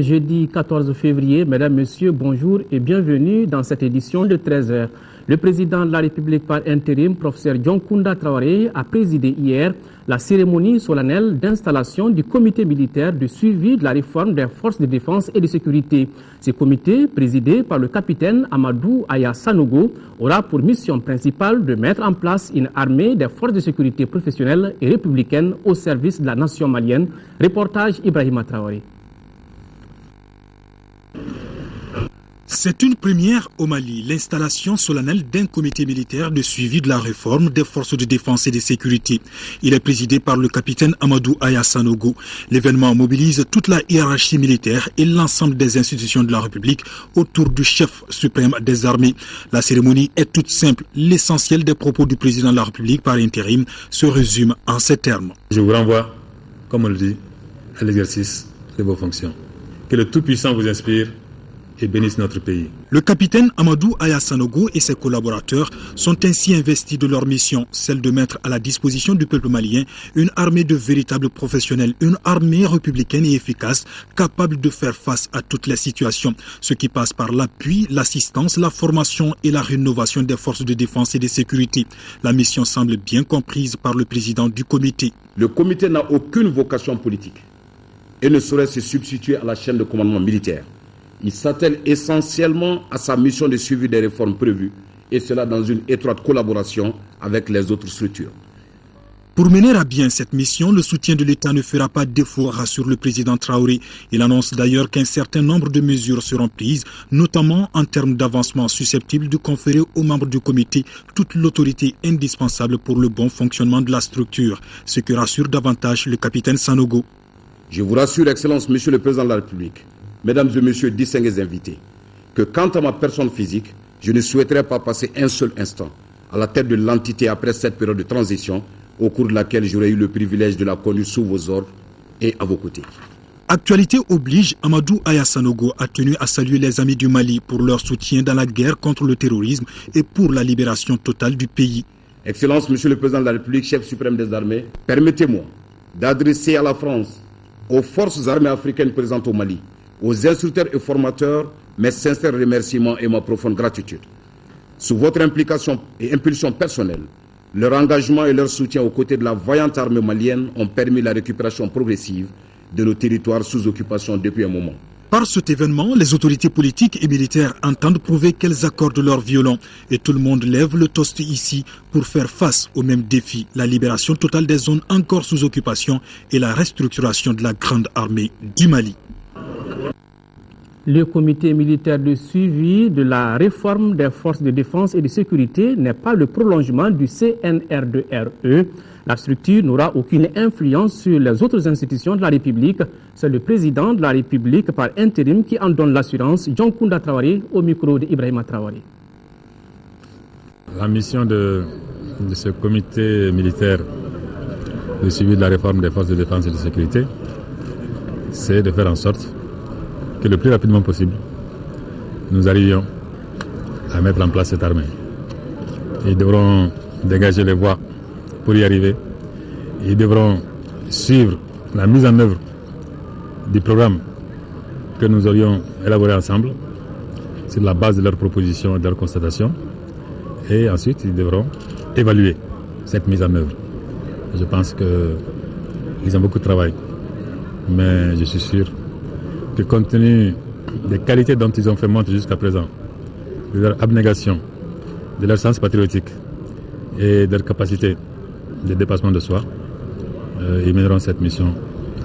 Jeudi 14 février, mesdames, messieurs, bonjour et bienvenue dans cette édition de 13h. Le président de la République par intérim, professeur Dioncounda Traoré, a présidé hier la cérémonie solennelle d'installation du comité militaire de suivi de la réforme des forces de défense et de sécurité. Ce comité, présidé par le capitaine Amadou Aya Sanogo, aura pour mission principale de mettre en place une armée des forces de sécurité professionnelles et républicaines au service de la nation malienne. Reportage Ibrahima Traoré. C'est une première au Mali, l'installation solennelle d'un comité militaire de suivi de la réforme des forces de défense et de sécurité. Il est présidé par le capitaine Amadou Aya Sanogo. L'événement mobilise toute la hiérarchie militaire et l'ensemble des institutions de la République autour du chef suprême des armées. La cérémonie est toute simple. L'essentiel des propos du président de la République par intérim se résume en ces termes. Je vous renvoie, comme on le dit, à l'exercice de vos fonctions. Que le Tout-Puissant vous inspire et bénisse notre pays. Le capitaine Amadou Aya Sanogo et ses collaborateurs sont ainsi investis de leur mission, celle de mettre à la disposition du peuple malien une armée de véritables professionnels, une armée républicaine et efficace, capable de faire face à toutes les situations, ce qui passe par l'appui, l'assistance, la formation et la rénovation des forces de défense et de sécurité. La mission semble bien comprise par le président du comité. Le comité n'a aucune vocation politique et ne saurait se substituer à la chaîne de commandement militaire. Il s'attelle essentiellement à sa mission de suivi des réformes prévues, et cela dans une étroite collaboration avec les autres structures. Pour mener à bien cette mission, le soutien de l'État ne fera pas défaut, rassure le président Traoré. Il annonce d'ailleurs qu'un certain nombre de mesures seront prises, notamment en termes d'avancement susceptibles de conférer aux membres du comité toute l'autorité indispensable pour le bon fonctionnement de la structure, ce que rassure davantage le capitaine Sanogo. Je vous rassure, Excellence, Monsieur le Président de la République, Mesdames et Messieurs distingués invités, que quant à ma personne physique, je ne souhaiterais pas passer un seul instant à la tête de l'entité après cette période de transition au cours de laquelle j'aurais eu le privilège de la conduire sous vos ordres et à vos côtés. Actualité oblige, Amadou Aya Sanogo a tenu à saluer les amis du Mali pour leur soutien dans la guerre contre le terrorisme et pour la libération totale du pays. Excellence, Monsieur le Président de la République, chef suprême des armées, permettez-moi d'adresser à la France, aux forces armées africaines présentes au Mali, aux instructeurs et formateurs, mes sincères remerciements et ma profonde gratitude. Sous votre implication et impulsion personnelle, leur engagement et leur soutien aux côtés de la vaillante armée malienne ont permis la récupération progressive de nos territoires sous occupation depuis un moment. Par cet événement, les autorités politiques et militaires entendent prouver qu'elles accordent leur violon et tout le monde lève le toast ici pour faire face au même défi, la libération totale des zones encore sous occupation et la restructuration de la grande armée du Mali. Le comité militaire de suivi de la réforme des forces de défense et de sécurité n'est pas le prolongement du CNR2RE. La structure n'aura aucune influence sur les autres institutions de la République. C'est le président de la République par intérim qui en donne l'assurance, Dioncounda Traoré, au micro de Ibrahima Traoré. La mission de ce comité militaire de suivi de la réforme des forces de défense et de sécurité, c'est de faire en sorte que le plus rapidement possible, nous arrivions à mettre en place cette armée. Ils devront dégager les voies pour y arriver. Ils devront suivre la mise en œuvre du programme que nous aurions élaboré ensemble sur la base de leurs propositions et de leurs constatations. Et ensuite, ils devront évaluer cette mise en œuvre. Je pense qu'ils ont beaucoup de travail, mais je suis sûr que compte tenu des qualités dont ils ont fait montre jusqu'à présent, de leur abnégation, de leur sens patriotique et de leur capacité de dépassement de soi, ils mèneront cette mission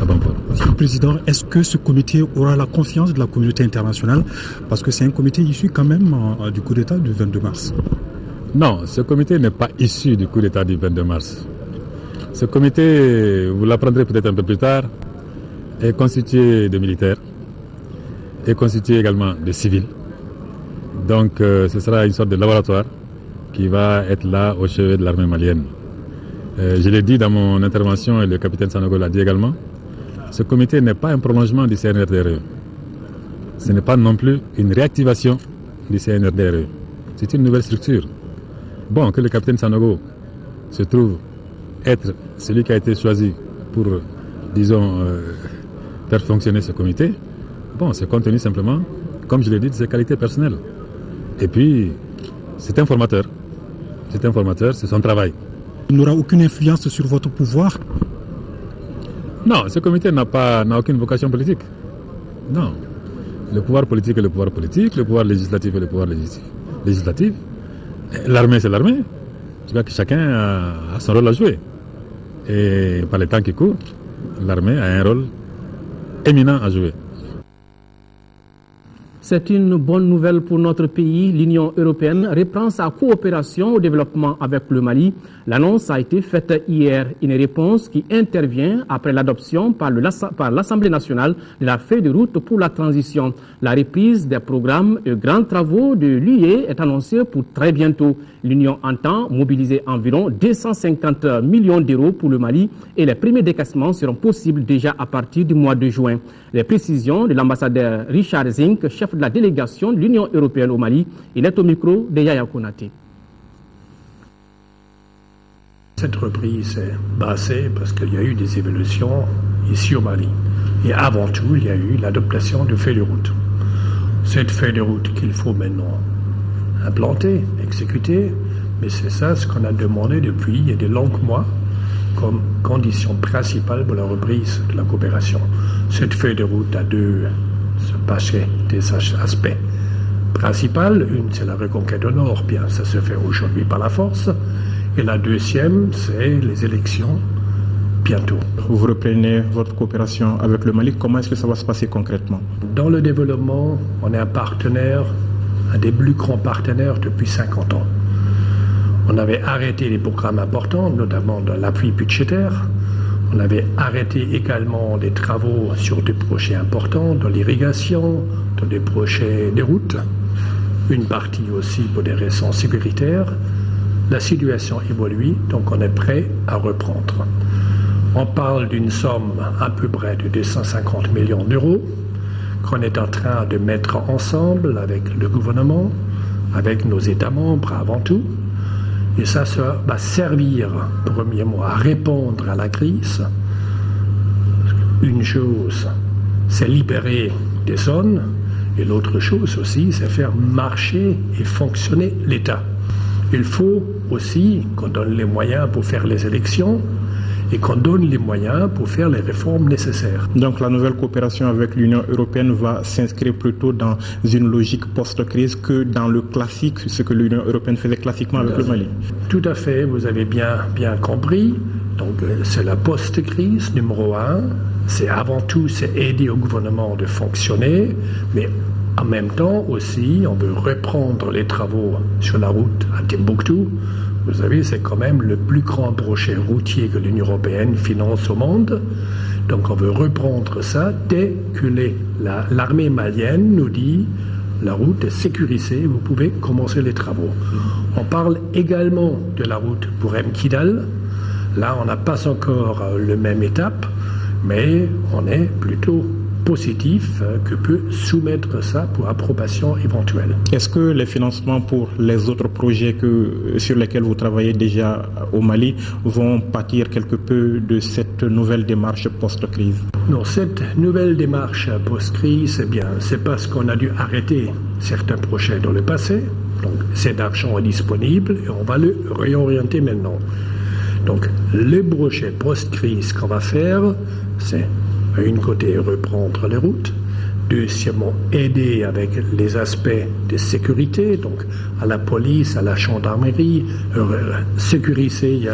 à bon port. Monsieur le Président, est-ce que ce comité aura la confiance de la communauté internationale? Parce que c'est un comité issu quand même du coup d'État du 22 mars. Non, ce comité n'est pas issu du coup d'État du 22 mars. Ce comité, vous l'apprendrez peut-être un peu plus tard, est constitué de militaires, est constitué également de civils. Donc ce sera une sorte de laboratoire qui va être là au chevet de l'armée malienne. Je l'ai dit dans mon intervention et le capitaine Sanogo l'a dit également, ce comité n'est pas un prolongement du CNRDRE. Ce n'est pas non plus une réactivation du CNRDRE. C'est une nouvelle structure. Bon, que le capitaine Sanogo se trouve être celui qui a été choisi pour, disons, faire fonctionner ce comité, Bon, c'est compte tenu simplement, comme je l'ai dit, de ses qualités personnelles. Et puis, c'est un formateur. C'est un formateur, c'est son travail. Il n'aura aucune influence sur votre pouvoir? Non, ce comité n'a aucune vocation politique. Non. Le pouvoir politique est le pouvoir politique, le pouvoir législatif est le pouvoir législatif. L'armée, c'est l'armée. Je crois que chacun a son rôle à jouer. Et par les temps qui courent, l'armée a un rôle éminent à jouer. C'est une bonne nouvelle pour notre pays. L'Union européenne reprend sa coopération au développement avec le Mali. L'annonce a été faite hier. Une réponse qui intervient après l'adoption par l'Assemblée nationale de la feuille de route pour la transition. La reprise des programmes et grands travaux de l'UE est annoncée pour très bientôt. L'Union entend mobiliser environ 250 millions d'euros pour le Mali et les premiers décaissements seront possibles déjà à partir du mois de juin. Les précisions de l'ambassadeur Richard Zink, chef de la délégation de l'Union européenne au Mali. Il est au micro de Yaya Konaté. Cette reprise est basée parce qu'il y a eu des évolutions ici au Mali. Et avant tout, il y a eu l'adoption de feuille de route. Cette feuille de route qu'il faut maintenant implanter, exécuter, mais c'est ça ce qu'on a demandé depuis il y a de longs mois comme condition principale pour la reprise de la coopération. Cette feuille de route a des aspects principaux. Une, c'est la reconquête au nord, bien ça se fait aujourd'hui par la force. Et la deuxième, c'est les élections bientôt. Vous reprenez votre coopération avec le Mali. Comment est-ce que ça va se passer concrètement? Dans le développement, on est un des plus grands partenaires depuis 50 ans. On avait arrêté les programmes importants, notamment dans l'appui budgétaire. On avait arrêté également des travaux sur des projets importants, dans l'irrigation, dans des projets de routes. Une partie aussi pour des raisons sécuritaires. La situation évolue, donc on est prêt à reprendre. On parle d'une somme à peu près de 250 millions d'euros qu'on est en train de mettre ensemble avec le gouvernement, avec nos États membres avant tout. Et ça va servir, premièrement, à répondre à la crise. Une chose, c'est libérer des zones, et l'autre chose aussi, c'est faire marcher et fonctionner l'État. Il faut aussi qu'on donne les moyens pour faire les élections et qu'on donne les moyens pour faire les réformes nécessaires. Donc la nouvelle coopération avec l'Union européenne va s'inscrire plutôt dans une logique post-crise que dans le classique, ce que l'Union européenne faisait classiquement avec le Mali. Tout à fait, vous avez bien compris. Donc c'est la post-crise numéro 1. C'est avant tout, c'est aider au gouvernement de fonctionner, mais en même temps aussi, on veut reprendre les travaux sur la route à Timbuktu. Vous savez, c'est quand même le plus grand projet routier que l'Union européenne finance au monde. Donc on veut reprendre ça dès que l'armée malienne nous dit la route est sécurisée, vous pouvez commencer les travaux. On parle également de la route pour Mkidal. Là, on n'a pas encore la même étape, mais on est plutôt positif que peut soumettre ça pour approbation éventuelle. Est-ce que les financements pour les autres projets sur lesquels vous travaillez déjà au Mali vont pâtir quelque peu de cette nouvelle démarche post-crise? Non, cette nouvelle démarche post-crise, c'est parce qu'on a dû arrêter certains projets dans le passé. Donc, cet argent est disponible et on va le réorienter maintenant. Donc, le projet post-crise qu'on va faire, c'est d'un côté reprendre les routes, deuxièmement aider avec les aspects de sécurité, donc à la police, à la gendarmerie, sécuriser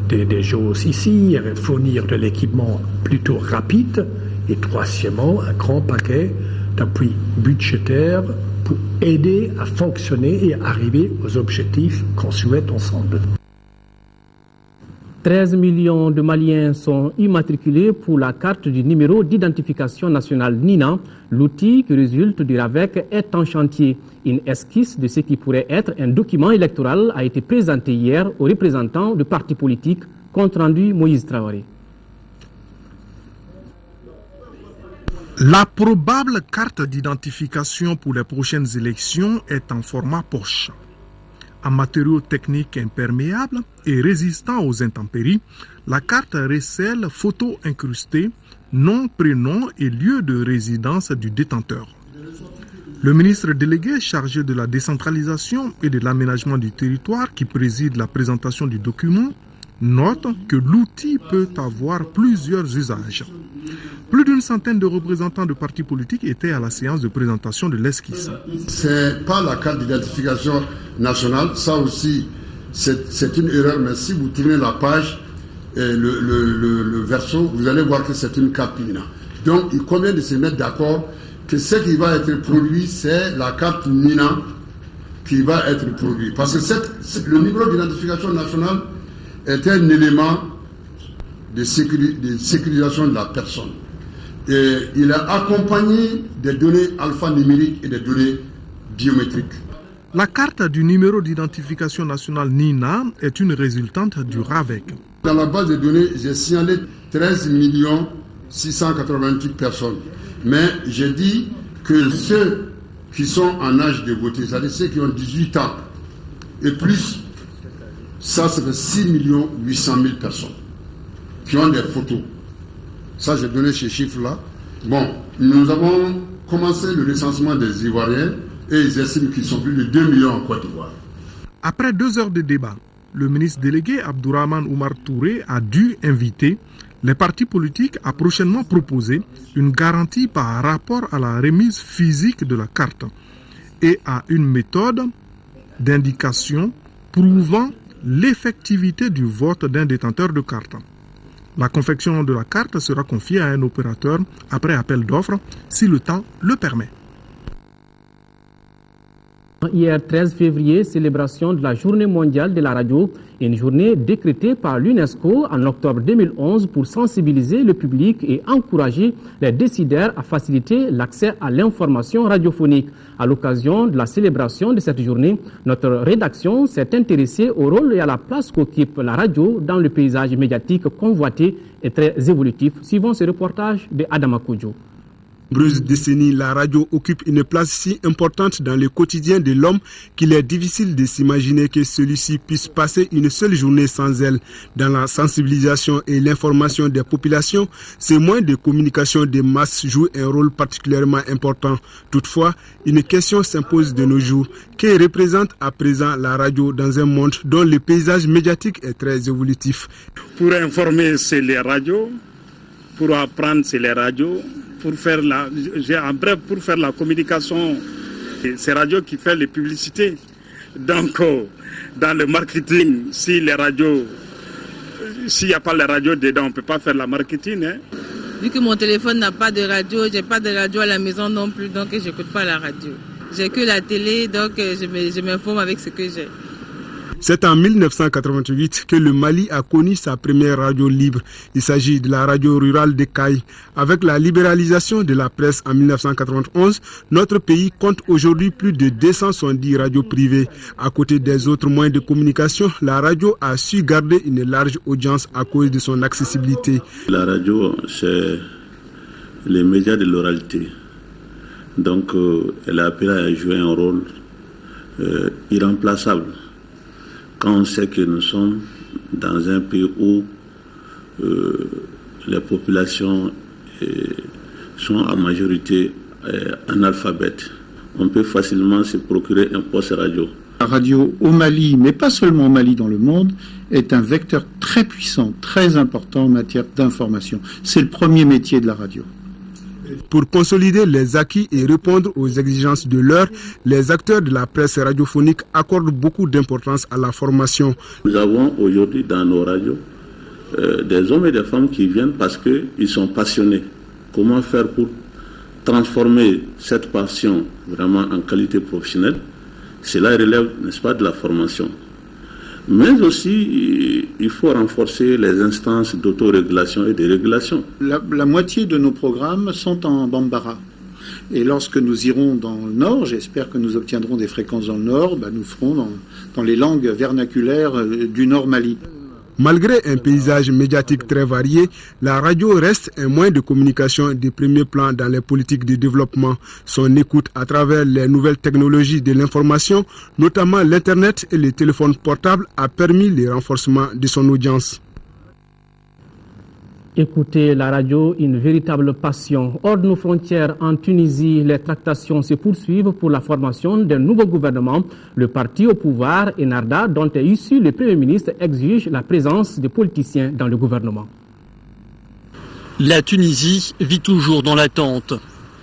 des choses ici, fournir de l'équipement plutôt rapide, et troisièmement un grand paquet d'appui budgétaire pour aider à fonctionner et à arriver aux objectifs qu'on souhaite ensemble. 13 millions de Maliens sont immatriculés pour la carte du numéro d'identification nationale NINA. L'outil qui résulte du RAVEC est en chantier. Une esquisse de ce qui pourrait être un document électoral a été présentée hier aux représentants de partis politiques, compte rendu Moïse Traoré. La probable carte d'identification pour les prochaines élections est en format poche. En matériaux techniques imperméables et résistants aux intempéries, la carte recèle photos incrustées, nom, prénom et lieu de résidence du détenteur. Le ministre délégué chargé de la décentralisation et de l'aménagement du territoire qui préside la présentation du document note que l'outil peut avoir plusieurs usages. Plus d'une centaine de représentants de partis politiques étaient à la séance de présentation de l'esquisse. C'est pas la carte d'identification nationale, ça aussi c'est une erreur, mais si vous tournez la page, le verso, vous allez voir que c'est une carte NINA. Donc il convient de se mettre d'accord que ce qui va être produit, c'est la carte NINA qui va être produite. Parce que le numéro d'identification nationale est un élément de sécurisation de la personne. Et il est accompagné des données alphanumériques et des données biométriques. La carte du numéro d'identification nationale NINA est une résultante du RAVEC. Dans la base de données, j'ai signalé 13 688 personnes. Mais j'ai dit que ceux qui sont en âge de voter, c'est-à-dire ceux qui ont 18 ans et plus, ça fait 6 800 000 personnes qui ont des photos. Ça, j'ai donné ces chiffres-là. Bon, nous avons commencé le recensement des Ivoiriens et ils estiment qu'ils sont plus de 2 millions en Côte d'Ivoire. Après 2 heures de débat, le ministre délégué Abdourahmane Oumar Touré a dû inviter les partis politiques à prochainement proposer une garantie par rapport à la remise physique de la carte et à une méthode d'indication prouvant l'effectivité du vote d'un détenteur de carte. La confection de la carte sera confiée à un opérateur après appel d'offres si le temps le permet. Hier 13 février, célébration de la Journée mondiale de la radio, une journée décrétée par l'UNESCO en octobre 2011 pour sensibiliser le public et encourager les décideurs à faciliter l'accès à l'information radiophonique. À l'occasion de la célébration de cette journée, notre rédaction s'est intéressée au rôle et à la place qu'occupe la radio dans le paysage médiatique convoité et très évolutif. Suivant ce reportage de Adama Kodjo. Nombreuses décennies, la radio occupe une place si importante dans le quotidien de l'homme qu'il est difficile de s'imaginer que celui-ci puisse passer une seule journée sans elle. Dans la sensibilisation et l'information des populations, ces moyens de communication de masse jouent un rôle particulièrement important. Toutefois, une question s'impose de nos jours. Que représente à présent la radio dans un monde dont le paysage médiatique est très évolutif? Pour informer, c'est les radios. Pour apprendre, c'est les radios. Pour faire la communication, c'est radio qui fait les publicités. Donc, dans le marketing, s'il n'y a pas les radios dedans, on ne peut pas faire la marketing. Hein. Vu que mon téléphone n'a pas de radio, j'ai pas de radio à la maison non plus, donc je n'écoute pas la radio. J'ai que la télé, donc je m'informe avec ce que j'ai. C'est en 1988 que le Mali a connu sa première radio libre. Il s'agit de la radio rurale de Caille. Avec la libéralisation de la presse en 1991, notre pays compte aujourd'hui plus de 270 radios privées. À côté des autres moyens de communication, la radio a su garder une large audience à cause de son accessibilité. La radio, c'est les médias de l'oralité. Donc, elle a appelé à jouer un rôle irremplaçable. Quand on sait que nous sommes dans un pays où les populations sont en majorité analphabètes, on peut facilement se procurer un poste radio. La radio au Mali, mais pas seulement au Mali, dans le monde, est un vecteur très puissant, très important en matière d'information. C'est le premier métier de la radio. Pour consolider les acquis et répondre aux exigences de l'heure, les acteurs de la presse radiophonique accordent beaucoup d'importance à la formation. Nous avons aujourd'hui dans nos radios des hommes et des femmes qui viennent parce qu'ils sont passionnés. Comment faire pour transformer cette passion vraiment en qualité professionnelle? Cela relève, n'est-ce pas, de la formation. Mais aussi, il faut renforcer les instances d'autorégulation et de régulation. La moitié de nos programmes sont en Bambara. Et lorsque nous irons dans le Nord, j'espère que nous obtiendrons des fréquences dans le Nord, nous ferons dans les langues vernaculaires du Nord Mali. Malgré un paysage médiatique très varié, la radio reste un moyen de communication de premier plan dans les politiques de développement. Son écoute à travers les nouvelles technologies de l'information, notamment l'Internet et les téléphones portables, a permis le renforcement de son audience. Écoutez la radio, une véritable passion. Hors de nos frontières, en Tunisie, les tractations se poursuivent pour la formation d'un nouveau gouvernement. Le parti au pouvoir, Ennahda, dont est issu le Premier ministre, exige la présence des politiciens dans le gouvernement. La Tunisie vit toujours dans l'attente.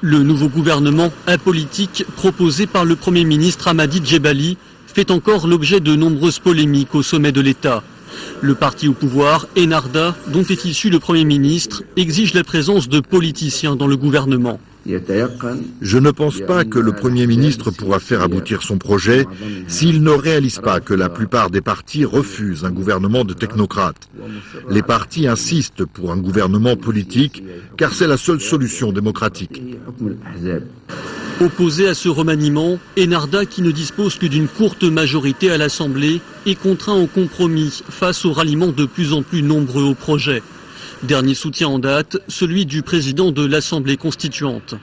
Le nouveau gouvernement apolitique proposé par le Premier ministre Hamadi Djebali fait encore l'objet de nombreuses polémiques au sommet de l'État. Le parti au pouvoir, Ennahda, dont est issu le Premier ministre, exige la présence de politiciens dans le gouvernement. Je ne pense pas que le Premier ministre pourra faire aboutir son projet s'il ne réalise pas que la plupart des partis refusent un gouvernement de technocrates. Les partis insistent pour un gouvernement politique car c'est la seule solution démocratique. Opposé à ce remaniement, Ennahda, qui ne dispose que d'une courte majorité à l'Assemblée, est contraint au compromis face au ralliement de plus en plus nombreux au projet. Dernier soutien en date, celui du président de l'Assemblée constituante.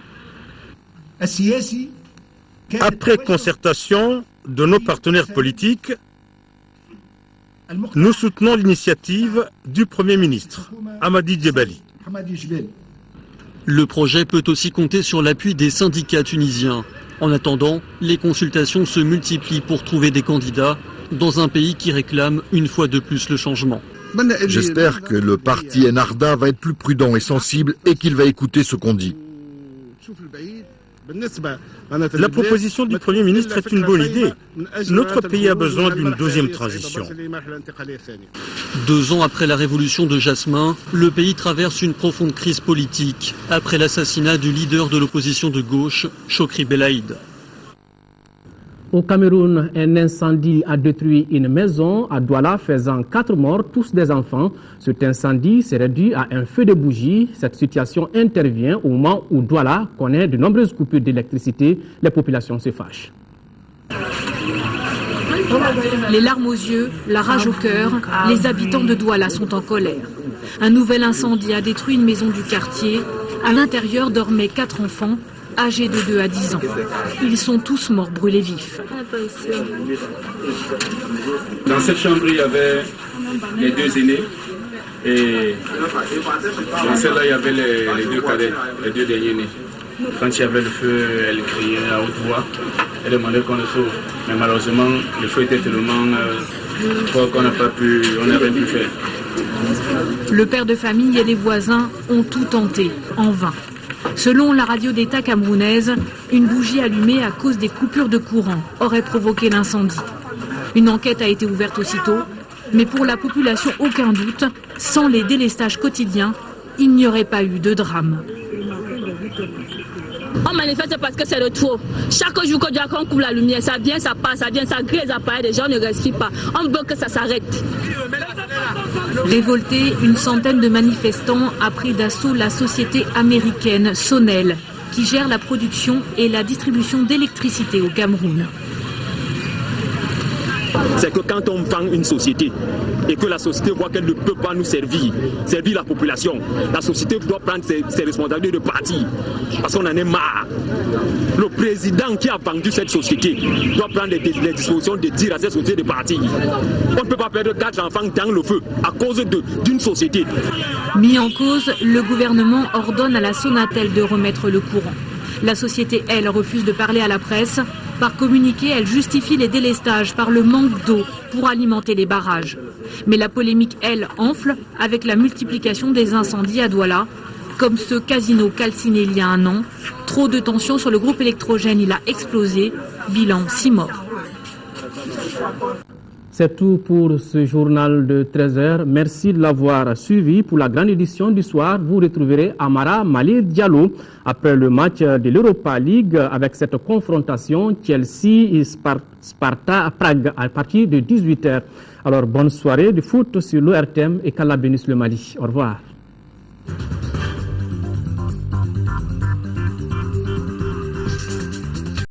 Après concertation de nos partenaires politiques, nous soutenons l'initiative du Premier ministre, Hamadi Djebali. Le projet peut aussi compter sur l'appui des syndicats tunisiens. En attendant, les consultations se multiplient pour trouver des candidats dans un pays qui réclame une fois de plus le changement. J'espère que le parti Ennahda va être plus prudent et sensible et qu'il va écouter ce qu'on dit. La proposition du Premier ministre est une bonne idée. Notre pays a besoin d'une deuxième transition. 2 ans après la révolution de Jasmin, le pays traverse une profonde crise politique après l'assassinat du leader de l'opposition de gauche, Chokri Belaïd. Au Cameroun, un incendie a détruit une maison à Douala, faisant 4 morts, tous des enfants. Cet incendie s'est réduit à un feu de bougie. Cette situation intervient au moment où Douala connaît de nombreuses coupures d'électricité. Les populations se fâchent. Les larmes aux yeux, la rage au cœur, les habitants de Douala sont en colère. Un nouvel incendie a détruit une maison du quartier. À l'intérieur dormaient 4 enfants, âgés de 2 à 10 ans. Ils sont tous morts brûlés vifs. Dans cette chambre, il y avait les 2 aînés. Et dans celle-là, il y avait les 2 cadets, les 2 derniers nés. Quand il y avait le feu, elle criait à haute voix. Elle demandait qu'on le sauve. Mais malheureusement, le feu était tellement fort qu'on n'avait pu faire. Le père de famille et les voisins ont tout tenté, en vain. Selon la radio d'État camerounaise, une bougie allumée à cause des coupures de courant aurait provoqué l'incendie. Une enquête a été ouverte aussitôt, mais pour la population, aucun doute, sans les délestages quotidiens, il n'y aurait pas eu de drame. On manifeste parce que c'est le trop. Chaque jour qu'on coupe la lumière, ça vient, ça passe, ça vient, ça grille les appareils, les gens ne respirent pas. On veut que ça s'arrête. Révoltés, une centaine de manifestants a pris d'assaut la société américaine Sonel, qui gère la production et la distribution d'électricité au Cameroun. C'est que quand on vend une société et que la société voit qu'elle ne peut pas nous servir la population, la société doit prendre ses responsabilités de partir parce qu'on en est marre. Le président qui a vendu cette société doit prendre les dispositions de dire à cette société de partir. On ne peut pas perdre 4 enfants dans le feu à cause d'une société. Mis en cause, le gouvernement ordonne à la Sonatel de remettre le courant. La société, elle, refuse de parler à la presse. Par communiqué, elle justifie les délestages par le manque d'eau pour alimenter les barrages. Mais la polémique, elle, enfle avec la multiplication des incendies à Douala, comme ce casino calciné il y a 1 an. Trop de tension sur le groupe électrogène, il a explosé. Bilan 6 morts. C'est tout pour ce journal de 13h. Merci de l'avoir suivi. Pour la grande édition du soir, vous retrouverez Amara Mali Diallo après le match de l'Europa League avec cette confrontation Chelsea et Sparta à Prague à partir de 18h. Alors bonne soirée de foot sur l'ORTM et qu'Allah bénisse le Mali. Au revoir.